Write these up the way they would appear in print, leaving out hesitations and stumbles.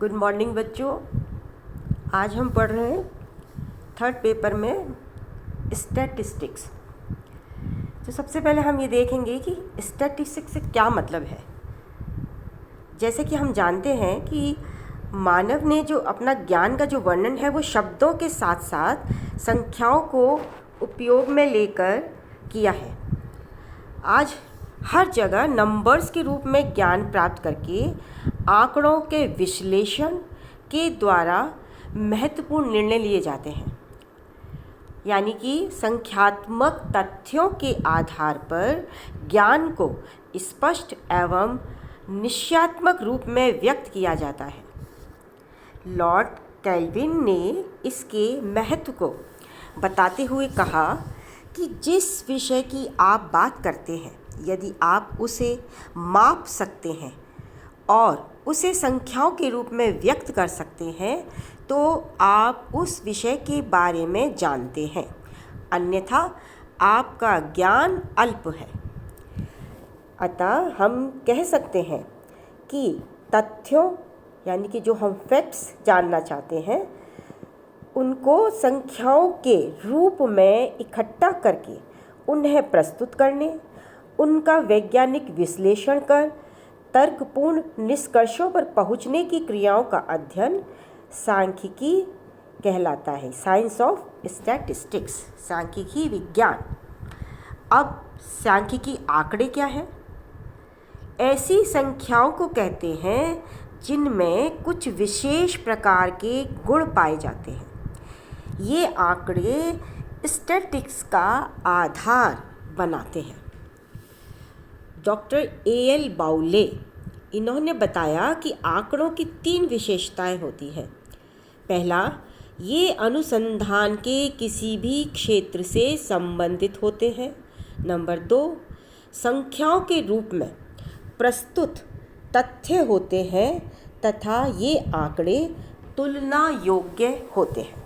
Good morning बच्चों। आज हम पढ़ रहे हैं थर्ड पेपर में स्टैटिस्टिक्स। तो सबसे पहले हम ये देखेंगे कि स्टैटिस्टिक्स से क्या मतलब है। जैसे कि हम जानते हैं कि मानव ने जो अपना ज्ञान का जो वर्णन है वो शब्दों के साथ साथ संख्याओं को उपयोग में लेकर किया है। आज हर जगह नंबर्स के रूप में ज्ञान प्राप्त करके आंकड़ों के विश्लेषण के द्वारा महत्वपूर्ण निर्णय लिए जाते हैं। यानी कि संख्यात्मक तथ्यों के आधार पर ज्ञान को स्पष्ट एवं निश्चयात्मक रूप में व्यक्त किया जाता है। लॉर्ड कैल्विन ने इसके महत्व को बताते हुए कहा कि जिस विषय की आप बात करते हैं, यदि आप उसे माप सकते हैं और उसे संख्याओं के रूप में व्यक्त कर सकते हैं तो आप उस विषय के बारे में जानते हैं, अन्यथा आपका ज्ञान अल्प है। अतः हम कह सकते हैं कि तथ्यों यानी कि जो हम फैक्ट्स जानना चाहते हैं उनको संख्याओं के रूप में इकट्ठा करके उन्हें प्रस्तुत करने, उनका वैज्ञानिक विश्लेषण कर तर्कपूर्ण निष्कर्षों पर पहुंचने की क्रियाओं का अध्ययन सांख्यिकी कहलाता है। साइंस ऑफ स्टैटिस्टिक्स, सांख्यिकी विज्ञान। अब सांख्यिकी आंकड़े क्या है? ऐसी संख्याओं को कहते हैं जिनमें कुछ विशेष प्रकार के गुण पाए जाते हैं। ये आंकड़े स्टैटिस्टिक्स का आधार बनाते हैं। Doctor A.L. बाउले इन्होंने बताया कि आंकड़ों की 3 विशेषताएं होती हैं। पहला, ये अनुसंधान के किसी भी क्षेत्र से संबंधित होते हैं। नंबर 2, संख्याओं के रूप में प्रस्तुत तथ्य होते हैं तथा ये आंकड़े तुलना योग्य होते हैं।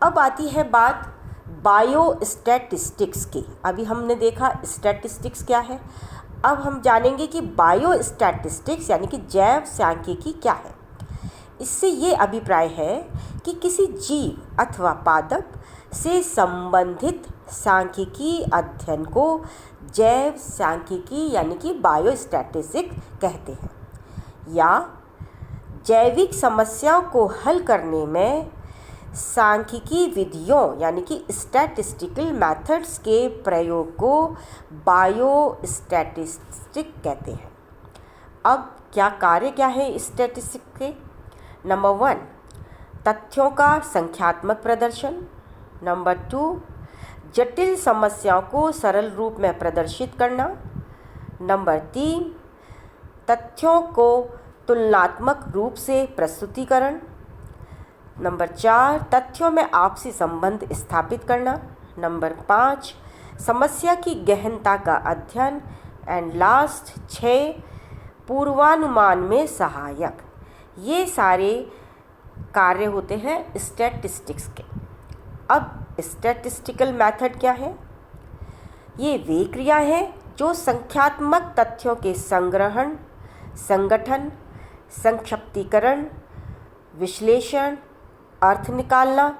अब आती है बात बायोस्टैटिस्टिक्स की। अभी हमने देखा स्टैटिस्टिक्स क्या है, अब हम जानेंगे कि बायोस्टैटिस्टिक्स यानी कि जैव सांख्यिकी क्या है। इससे ये अभिप्राय है कि किसी जीव अथवा पादप से संबंधित सांख्यिकी अध्ययन को जैव सांख्यिकी यानी कि बायोस्टैटिस्टिक्स कहते हैं, या जैविक समस्याओं को हल करने में सांख्यिकी विधियों यानी कि स्टैटिस्टिकल मेथड्स के प्रयोग को बायोस्टैटिस्टिक्स कहते हैं। अब कार्य क्या है स्टैटिस्टिक्स के? नंबर 1, तथ्यों का संख्यात्मक प्रदर्शन। नंबर 2, जटिल समस्याओं को सरल रूप में प्रदर्शित करना। नंबर 3, तथ्यों को तुलनात्मक रूप से प्रस्तुतिकरण। नंबर 4, तथ्यों में आपसी संबंध स्थापित करना। नंबर 5, समस्या की गहनता का अध्ययन। एंड लास्ट 6, पूर्वानुमान में सहायक। ये सारे कार्य होते हैं स्टैटिस्टिक्स के। अब स्टैटिस्टिकल मेथड क्या है? ये वे क्रिया है जो संख्यात्मक तथ्यों के संग्रहण, संगठन, संक्षिप्तीकरण, विश्लेषण, अर्थ निकालना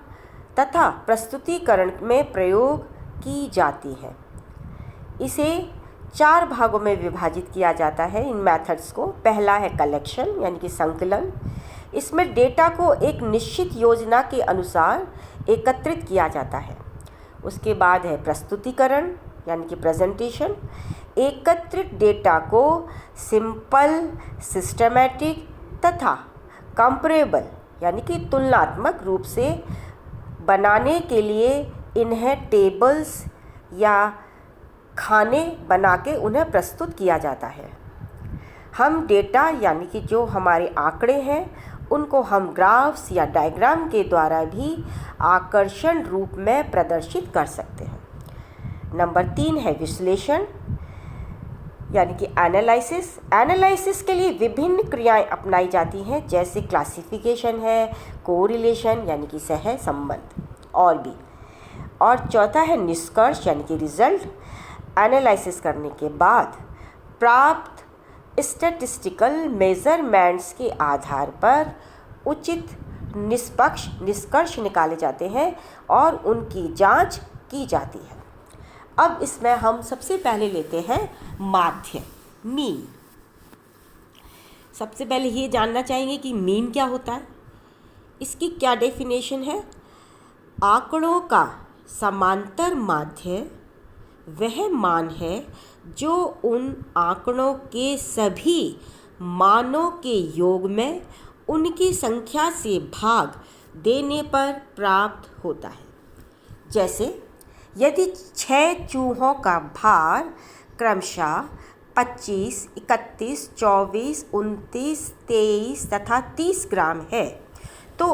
तथा प्रस्तुतिकरण में प्रयोग की जाती है। इसे 4 भागों में विभाजित किया जाता है इन मेथड्स को। पहला है कलेक्शन यानी कि संकलन। इसमें डेटा को एक निश्चित योजना के अनुसार एकत्रित किया जाता है। उसके बाद है प्रस्तुतिकरण यानी कि प्रेजेंटेशन। एकत्रित डेटा को सिंपल, सिस्टमैटिक तथा कंपेरेबल यानी कि तुलनात्मक रूप से बनाने के लिए इन्हें टेबल्स या खाने बना के उन्हें प्रस्तुत किया जाता है। हम डेटा यानी कि जो हमारे आंकड़े हैं उनको हम ग्राफ्स या डायग्राम के द्वारा भी आकर्षण रूप में प्रदर्शित कर सकते हैं। नंबर 3 है विश्लेषण यानी कि एनालिसिस। एनालिसिस के लिए विभिन्न क्रियाएं अपनाई जाती हैं, जैसे क्लासिफिकेशन है, कोरिलेशन यानी कि सह संबंध और भी। और चौथा है निष्कर्ष यानी कि रिजल्ट। एनालिसिस करने के बाद प्राप्त स्टैटिस्टिकल मेजरमेंट्स के आधार पर उचित निष्पक्ष निष्कर्ष निकाले जाते हैं और उनकी जांच की जाती है। अब इसमें हम सबसे पहले लेते हैं माध्य, मीन। सबसे पहले ये जानना चाहेंगे कि मीन क्या होता है, इसकी क्या डेफिनेशन है। आंकड़ों का समांतर माध्य वह मान है जो उन आंकड़ों के सभी मानों के योग में उनकी संख्या से भाग देने पर प्राप्त होता है। जैसे यदि 6 चूहों का भार क्रमशः 25, 31, 24, 29, 23 तथा 30 ग्राम है तो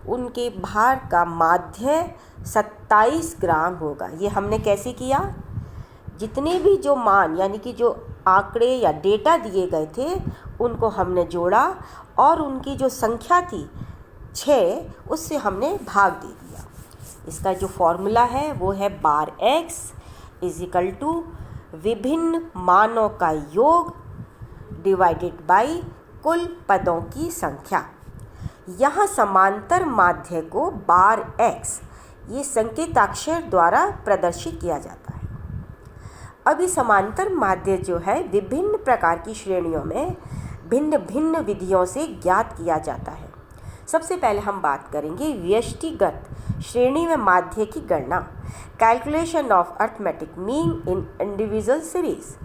उनके भार का माध्य 27 ग्राम होगा। ये हमने कैसे किया, जितने भी जो मान यानी कि जो आंकड़े या डेटा दिए गए थे उनको हमने जोड़ा और उनकी जो संख्या थी 6 उससे हमने भाग दे दिया। इसका जो फॉर्मूला है वो है बार x इजिकल टू विभिन्न मानों का योग डिवाइडेड बाई कुल पदों की संख्या। यहाँ समांतर माध्य को बार x ये संकेताक्षर द्वारा प्रदर्शित किया जाता है। अब ये समांतर माध्य जो है विभिन्न प्रकार की श्रेणियों में भिन्न भिन्न विधियों से ज्ञात किया जाता है। सबसे पहले हम बात करेंगे व्यष्टिगत श्रेणी में माध्य की गणना, calculation of arithmetic mean in individual series.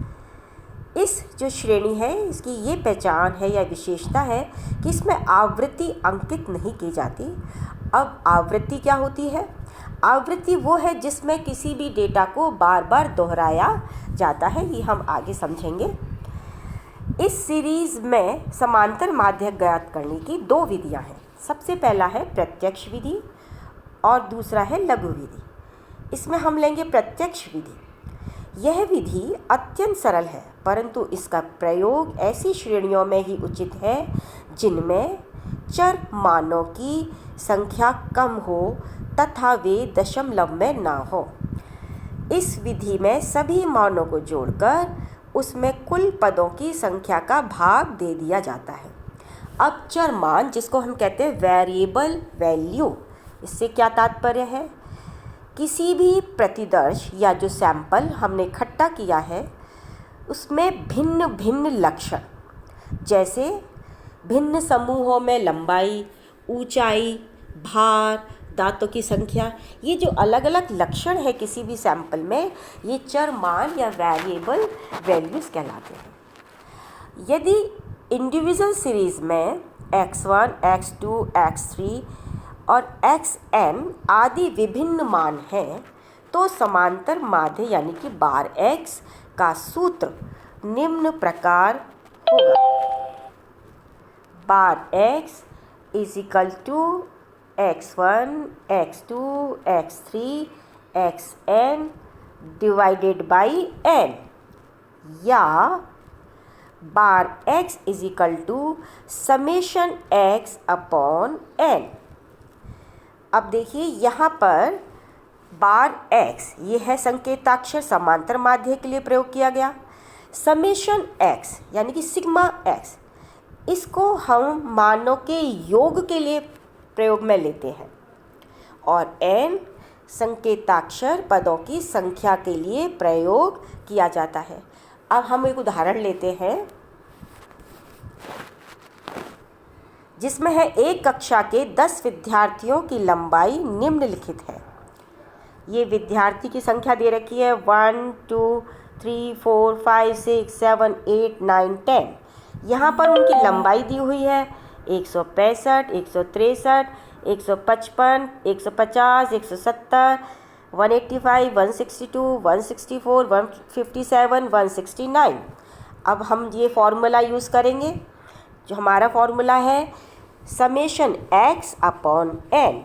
इस जो श्रेणी है इसकी ये पहचान है या विशेषता है कि इसमें आवृत्ति अंकित नहीं की जाती। अब आवृत्ति क्या होती है, आवृत्ति वो है जिसमें किसी भी डेटा को बार बार दोहराया जाता है, ये हम आगे समझेंगे। इस सीरीज़ में समांतर माध्य ज्ञात करने की 2 विधियां हैं। सबसे पहला है प्रत्यक्ष विधि और दूसरा है लघु विधि। इसमें हम लेंगे प्रत्यक्ष विधि। यह विधि अत्यंत सरल है परंतु इसका प्रयोग ऐसी श्रेणियों में ही उचित है जिनमें चर मानों की संख्या कम हो तथा वे दशमलव में ना हो। इस विधि में सभी मानों को जोड़कर उसमें कुल पदों की संख्या का भाग दे दिया जाता है। अब चर मान जिसको हम कहते हैं वेरिएबल वैल्यू, इससे क्या तात्पर्य है, किसी भी प्रतिदर्श या जो सैंपल हमने इकट्ठा किया है उसमें भिन्न भिन्न लक्षण, जैसे भिन्न समूहों में लंबाई, ऊंचाई, भार, दांतों की संख्या, ये जो अलग अलग लक्षण है किसी भी सैंपल में, ये चर मान या वेरिएबल वैल्यूज़ कहलाते हैं। यदि इंडिविजुअल सीरीज़ में x1, x2, x3 और xn आदि विभिन्न मान हैं तो समांतर माध्य यानी कि बार x का सूत्र निम्न प्रकार होगा। Bar x is equal to x1, x2, x3, xn divided by n, या bar x is equal to summation x upon n। अब देखिए यहाँ पर बार x ये है संकेताक्षर समांतर माध्य के लिए प्रयोग किया गया। समेशन x यानी कि सिग्मा x, इसको हम मानों के योग के लिए प्रयोग में लेते हैं और n संकेताक्षर पदों की संख्या के लिए प्रयोग किया जाता है। अब हम एक उदाहरण लेते हैं जिसमें है एक कक्षा के 10 विद्यार्थियों की लंबाई निम्नलिखित है। ये विद्यार्थी की संख्या दे रखी है 1, 2, 3, 4, 5, 6, 7, 8, 9, 10। यहाँ पर उनकी लंबाई दी हुई है 165, 163, 155, 150, 170, 185, 162, 164, 157, 169। अब हम ये फॉर्मूला यूज़ करेंगे, जो हमारा फॉर्मूला है समेशन x अपॉन n।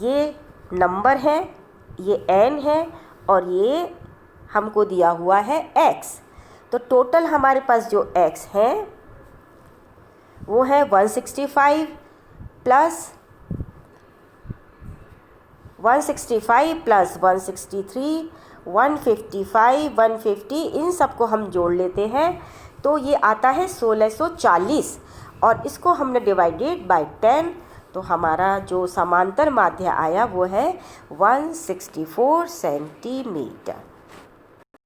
ये नंबर है, ये n है और ये हमको दिया हुआ है x। तो टोटल हमारे पास जो x है वो है 165 प्लस 163 155, 150 इन सबको हम जोड़ लेते हैं तो ये आता है 1640 और इसको हमने डिवाइडेड बाय 10 तो हमारा जो समांतर माध्य आया वो है 164 सेंटीमीटर।